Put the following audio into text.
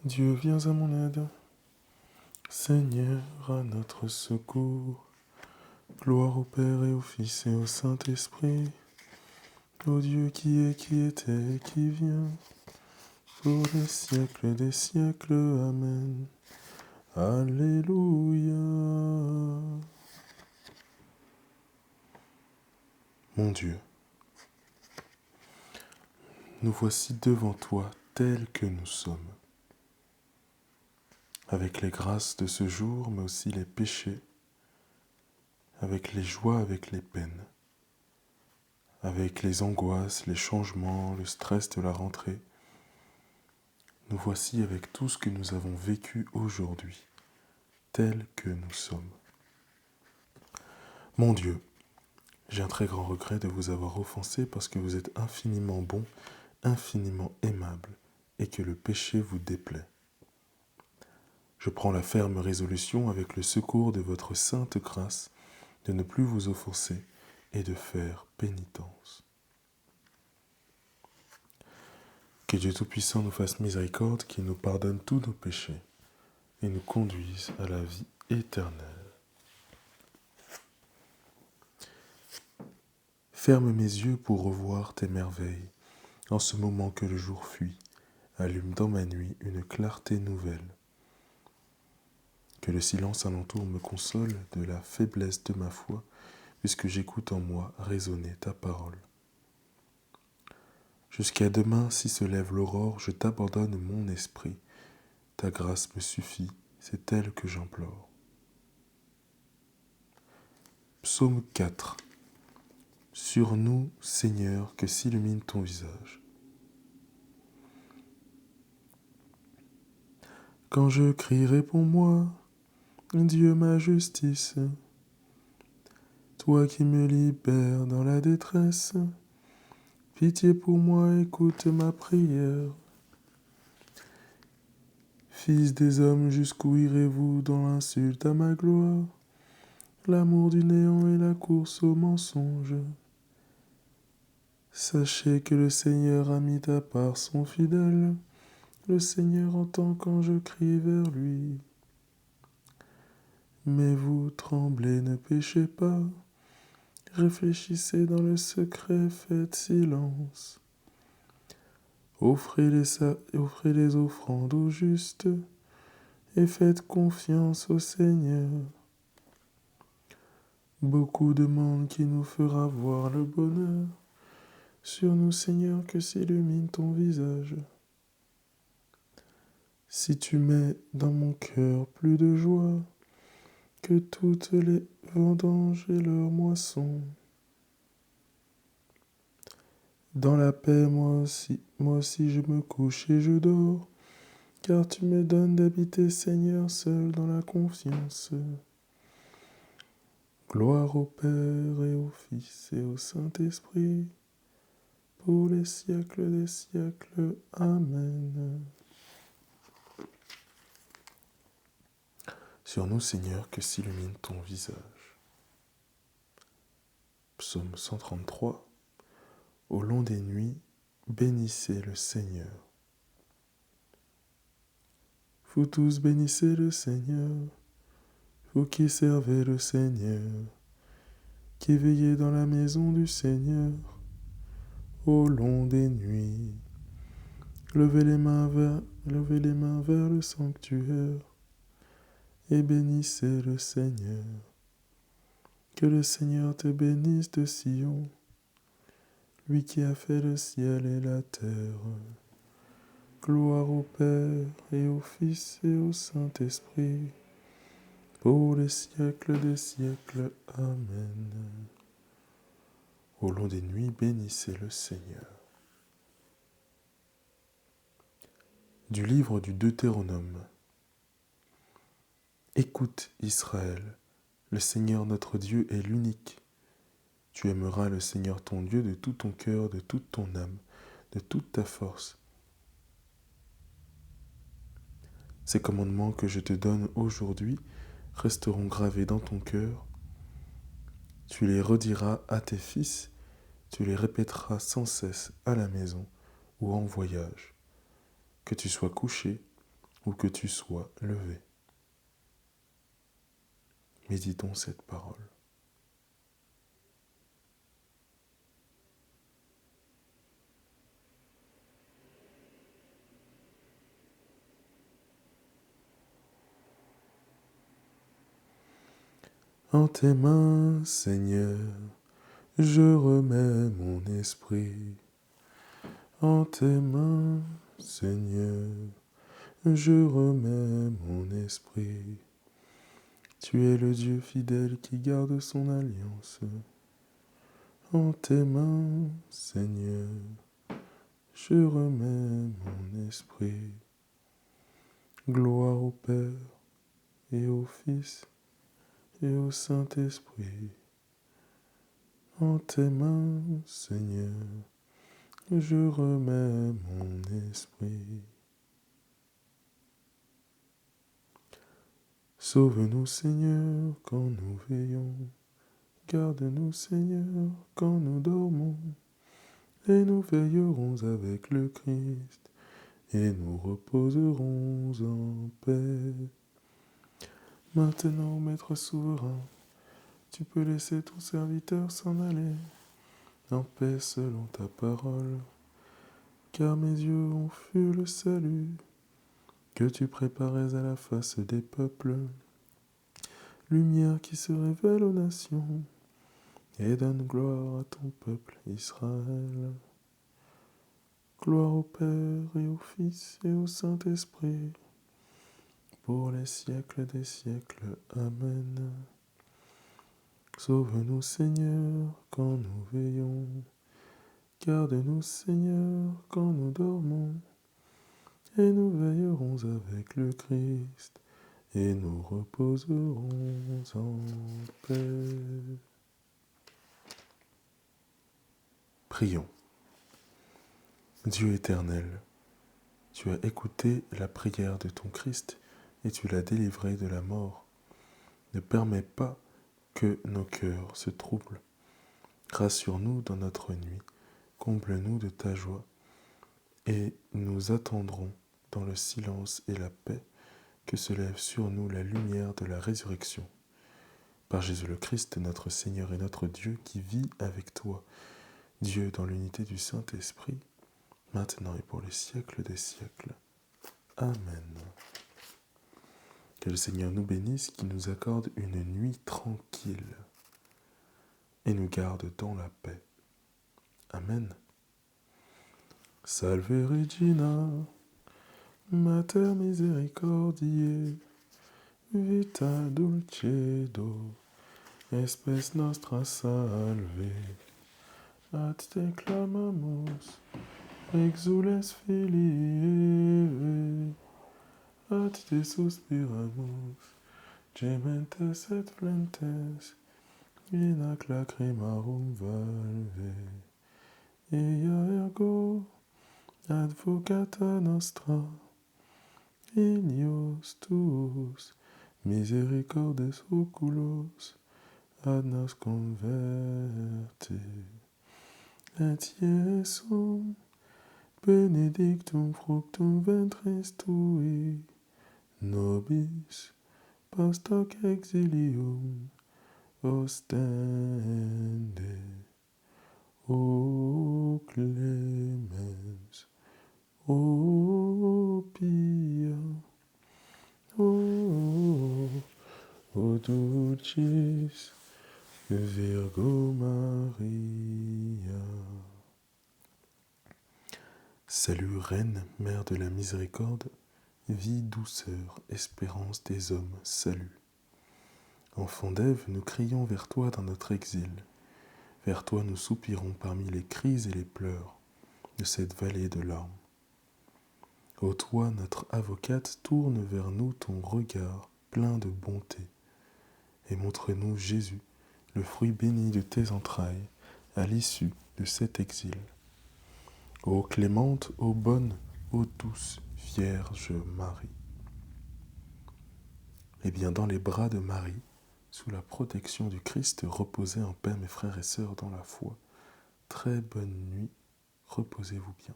Dieu, viens à mon aide. Seigneur, à notre secours. Gloire au Père et au Fils et au Saint-Esprit. Au Dieu qui est, qui était et qui vient. Pour les siècles des siècles. Amen. Alléluia. Mon Dieu, nous voici devant toi tels que nous sommes, avec les grâces de ce jour, mais aussi les péchés, avec les joies, avec les peines, avec les angoisses, les changements, le stress de la rentrée. Nous voici avec tout ce que nous avons vécu aujourd'hui, tels que nous sommes. Mon Dieu, j'ai un très grand regret de vous avoir offensé parce que vous êtes infiniment bon, infiniment aimable, et que le péché vous déplaît. Je prends la ferme résolution, avec le secours de votre sainte grâce, de ne plus vous offenser et de faire pénitence. Que Dieu Tout-Puissant nous fasse miséricorde, qu'il nous pardonne tous nos péchés et nous conduise à la vie éternelle. Ferme mes yeux pour revoir tes merveilles, en ce moment que le jour fuit, allume dans ma nuit une clarté nouvelle. Que le silence alentour me console de la faiblesse de ma foi, puisque j'écoute en moi résonner ta parole. Jusqu'à demain, si se lève l'aurore, je t'abandonne mon esprit. Ta grâce me suffit, c'est elle que j'implore. Psaume 4. Sur nous, Seigneur, que s'illumine ton visage. Quand je crie, réponds-moi, Dieu ma justice. Toi qui me libères dans la détresse, pitié pour moi, écoute ma prière. Fils des hommes, jusqu'où irez-vous dans l'insulte à ma gloire, l'amour du néant et la course au mensonge? Sachez que le Seigneur a mis à part son fidèle, le Seigneur entend quand je crie vers lui. Mais vous tremblez, ne péchez pas, réfléchissez dans le secret, faites silence. Offrez les offrandes au juste et faites confiance au Seigneur. Beaucoup demandent qui nous fera voir le bonheur. Sur nous, Seigneur, que s'illumine ton visage. Si tu mets dans mon cœur plus de joie que toutes les vendanges et leurs moissons. Dans la paix, moi aussi je me couche et je dors, car tu me donnes d'habiter, Seigneur, seul dans la confiance. Gloire au Père et au Fils et au Saint-Esprit, pour les siècles des siècles. Amen. Sur nous, Seigneur, que s'illumine ton visage. Psaume 133. Au long des nuits, bénissez le Seigneur. Vous tous bénissez le Seigneur, vous qui servez le Seigneur, qui veillez dans la maison du Seigneur, au long des nuits. Levez les mains vers le sanctuaire, et bénissez le Seigneur. Que le Seigneur te bénisse de Sion, lui qui a fait le ciel et la terre. Gloire au Père et au Fils et au Saint-Esprit, pour les siècles des siècles. Amen. Au long des nuits, bénissez le Seigneur. Du livre du Deutéronome. Écoute, Israël, le Seigneur notre Dieu est l'unique. Tu aimeras le Seigneur ton Dieu de tout ton cœur, de toute ton âme, de toute ta force. Ces commandements que je te donne aujourd'hui resteront gravés dans ton cœur. Tu les rediras à tes fils, tu les répéteras sans cesse à la maison ou en voyage. Que tu sois couché où que tu sois levé. Méditons cette parole. En tes mains, Seigneur, je remets mon esprit. En tes mains, Seigneur, je remets mon esprit. Tu es le Dieu fidèle qui garde son alliance. En tes mains, Seigneur, je remets mon esprit. Gloire au Père et au Fils et au Saint-Esprit. En tes mains, Seigneur, je remets mon esprit. Sauve-nous, Seigneur, quand nous veillons. Garde-nous, Seigneur, quand nous dormons. Et nous veillerons avec le Christ, et nous reposerons en paix. Maintenant, Maître souverain, tu peux laisser ton serviteur s'en aller, en paix selon ta parole, car mes yeux ont vu le salut que tu préparais à la face des peuples, lumière qui se révèle aux nations et donne gloire à ton peuple Israël. Gloire au Père et au Fils et au Saint-Esprit, pour les siècles des siècles. Amen. Sauve-nous, Seigneur, quand nous veillons. Garde-nous, Seigneur, quand nous dormons. Et nous veillerons avec le Christ, et nous reposerons en paix. Prions. Dieu éternel, tu as écouté la prière de ton Christ et tu l'as délivré de la mort. Ne permets pas que nos cœurs se troublent. Rassure-nous dans notre nuit, comble-nous de ta joie, et nous attendrons dans le silence et la paix que se lève sur nous la lumière de la résurrection. Par Jésus le Christ, notre Seigneur et notre Dieu, qui vit avec toi, Dieu dans l'unité du Saint-Esprit, maintenant et pour les siècles des siècles. Amen. Que le Seigneur nous bénisse, qui nous accorde une nuit tranquille et nous garde dans la paix. Amen. Salve Regina, Mater misericordiae, vita dulcedo, espes nostra salve. Ad te clamamus, exules filii Eve, ad te suspiramus, gementes et flentes, in ac lacrimarum valve. Ea ergo, advocata nostra, in ius tuus, misericordes oculos, ad nos converte. Et Iesum, benedictum fructum ventris tui, nobis post hoc exilium ostende. O clemens, o pia, o dulcis Virgo Maria. Salut Reine, Mère de la Miséricorde, vie, douceur, espérance des hommes, salut. Enfant d'Ève, nous crions vers toi dans notre exil. Vers toi nous soupirons parmi les cris et les pleurs de cette vallée de larmes. Ô toi, notre avocate, tourne vers nous ton regard plein de bonté, et montre-nous Jésus, le fruit béni de tes entrailles, à l'issue de cet exil. Ô clémente, ô bonne, ô douce Vierge Marie. Et bien dans les bras de Marie, sous la protection du Christ, reposez en paix mes frères et sœurs dans la foi. Très bonne nuit, reposez-vous bien.